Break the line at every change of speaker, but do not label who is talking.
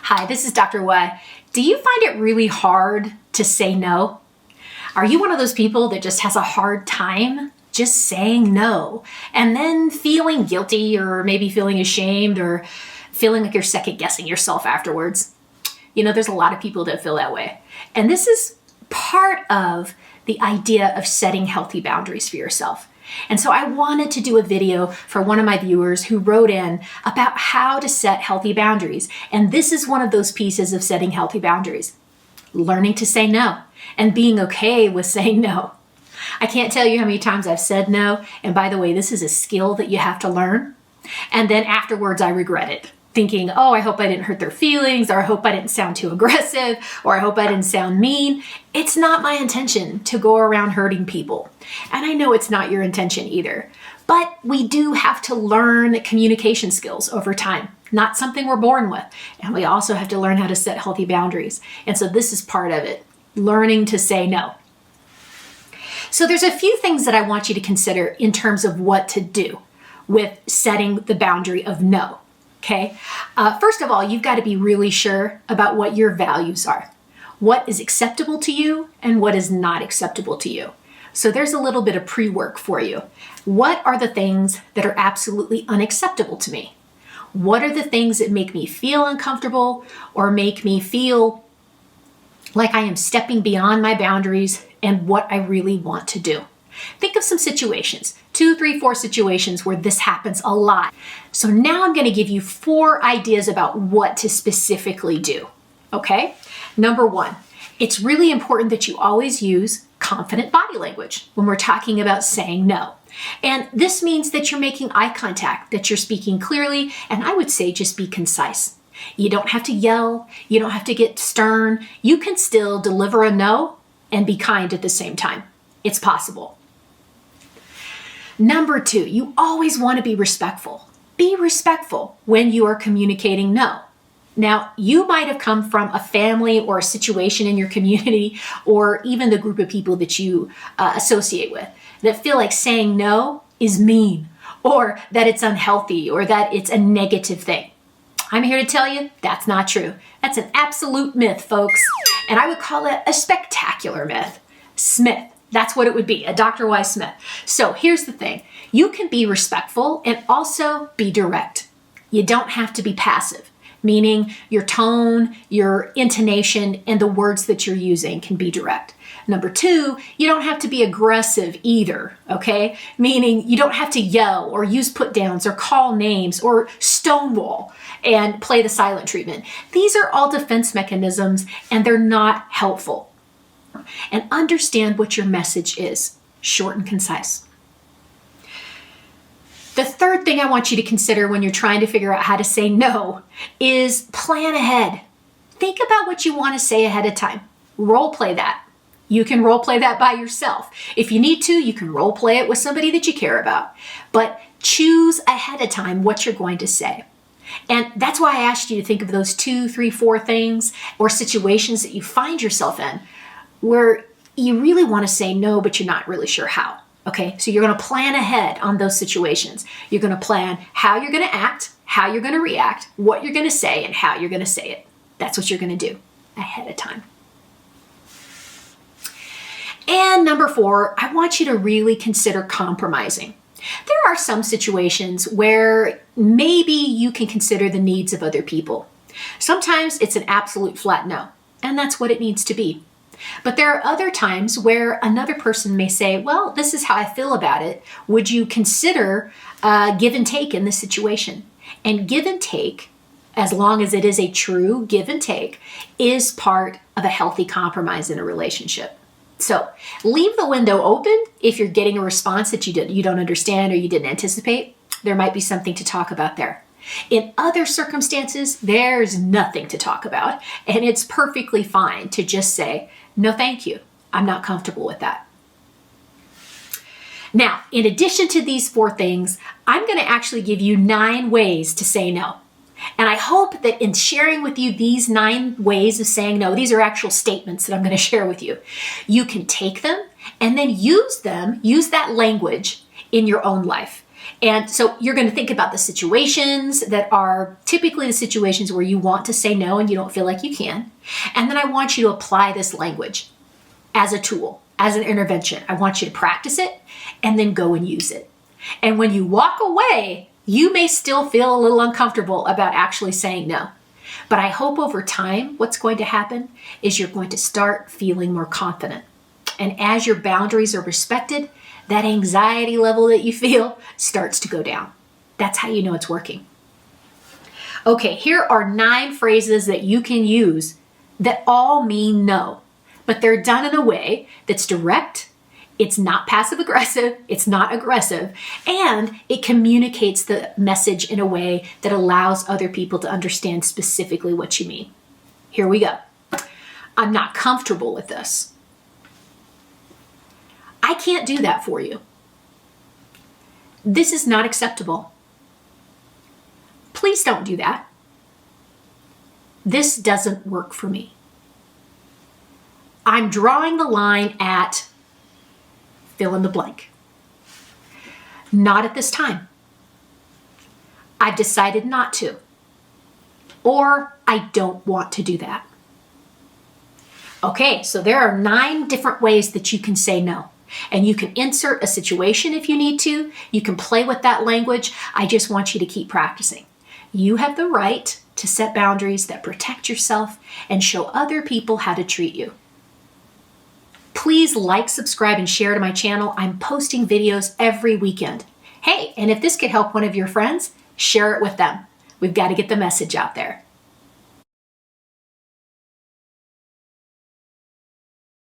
Hi, this is Dr. Y. Do you find it really hard to say no? Are you one of those people that just has a hard time just saying no and then feeling guilty or maybe feeling ashamed or feeling like you're second guessing yourself afterwards? You know, there's a lot of people that feel that way. And this is part of the idea of setting healthy boundaries for yourself. And so I wanted to do a video for one of my viewers who wrote in about how to set healthy boundaries. And this is one of those pieces of setting healthy boundaries. Learning to say no and being okay with saying no. I can't tell you how many times I've said no. And by the way, this is a skill that you have to learn. And then afterwards, I regret it, thinking, oh, I hope I didn't hurt their feelings, or I hope I didn't sound too aggressive, or I hope I didn't sound mean. It's not my intention to go around hurting people. And I know it's not your intention either. But we do have to learn communication skills over time. Not something we're born with. And we also have to learn how to set healthy boundaries. And so this is part of it, learning to say no. So there's a few things that I want you to consider in terms of what to do with setting the boundary of no. Okay. First of all, you've got to be really sure about what your values are. What is acceptable to you and what is not acceptable to you. So there's a little bit of pre-work for you. What are the things that are absolutely unacceptable to me? What are the things that make me feel uncomfortable or make me feel like I am stepping beyond my boundaries and what I really want to do? Think of some situations, 2, 3, 4 situations where this happens a lot. So now I'm going to give you 4 ideas about what to specifically do. Okay? Number 1, it's really important that you always use confident body language when we're talking about saying no. And this means that you're making eye contact, that you're speaking clearly, and I would say just be concise. You don't have to yell. You don't have to get stern. You can still deliver a no and be kind at the same time. It's possible. Number 2, you always want to be respectful. Be respectful when you are communicating no. Now, you might have come from a family or a situation in your community or even the group of people that you associate with that feel like saying no is mean or that it's unhealthy or that it's a negative thing. I'm here to tell you that's not true. That's an absolute myth, folks. And I would call it a spectacular myth. Smith. That's what it would be, a Dr. Y. Smith. So here's the thing. You can be respectful and also be direct. You don't have to be passive, meaning your tone, your intonation, and the words that you're using can be direct. Number 2, you don't have to be aggressive either, okay? Meaning you don't have to yell or use put downs or call names or stonewall and play the silent treatment. These are all defense mechanisms and they're not helpful. And understand what your message is, short and concise. The third thing I want you to consider when you're trying to figure out how to say no is plan ahead. Think about what you want to say ahead of time. Role play that. You can role play that by yourself. If you need to, you can role play it with somebody that you care about. But choose ahead of time what you're going to say. And that's why I asked you to think of those 2, 3, 4 things or situations that you find yourself in where you really want to say no, but you're not really sure how. Okay, so you're going to plan ahead on those situations. You're going to plan how you're going to act, how you're going to react, what you're going to say, and how you're going to say it. That's what you're going to do ahead of time. And number 4, I want you to really consider compromising. There are some situations where maybe you can consider the needs of other people. Sometimes it's an absolute flat no, and that's what it needs to be. But there are other times where another person may say, well, this is how I feel about it. Would you consider give and take in this situation? And give and take, as long as it is a true give and take, is part of a healthy compromise in a relationship. So leave the window open if you're getting a response that you don't understand or you didn't anticipate. There might be something to talk about there. In other circumstances, there's nothing to talk about, and it's perfectly fine to just say, no, thank you. I'm not comfortable with that. Now, in addition to these 4 things, I'm going to actually give you 9 ways to say no. And I hope that in sharing with you these 9 ways of saying no, these are actual statements that I'm going to share with you. You can take them and then use that language in your own life. And so you're going to think about the situations that are typically the situations where you want to say no and you don't feel like you can. And then I want you to apply this language as a tool, as an intervention. I want you to practice it and then go and use it. And when you walk away, you may still feel a little uncomfortable about actually saying no. But I hope over time, what's going to happen is you're going to start feeling more confident. And as your boundaries are respected, that anxiety level that you feel starts to go down. That's how you know it's working. Okay, here are 9 phrases that you can use that all mean no, but they're done in a way that's direct, it's not passive aggressive, it's not aggressive, and it communicates the message in a way that allows other people to understand specifically what you mean. Here we go. I'm not comfortable with this. I can't do that for you. This is not acceptable. Please don't do that. This doesn't work for me. I'm drawing the line at fill in the blank. Not at this time. I've decided not to. Or I don't want to do that. Okay, so there are 9 different ways that you can say no. And you can insert a situation if you need to. You can play with that language. I just want you to keep practicing. You have the right to set boundaries that protect yourself and show other people how to treat you. Please like, subscribe, and share to my channel. I'm posting videos every weekend. Hey, and if this could help one of your friends, share it with them. We've got to get the message out there.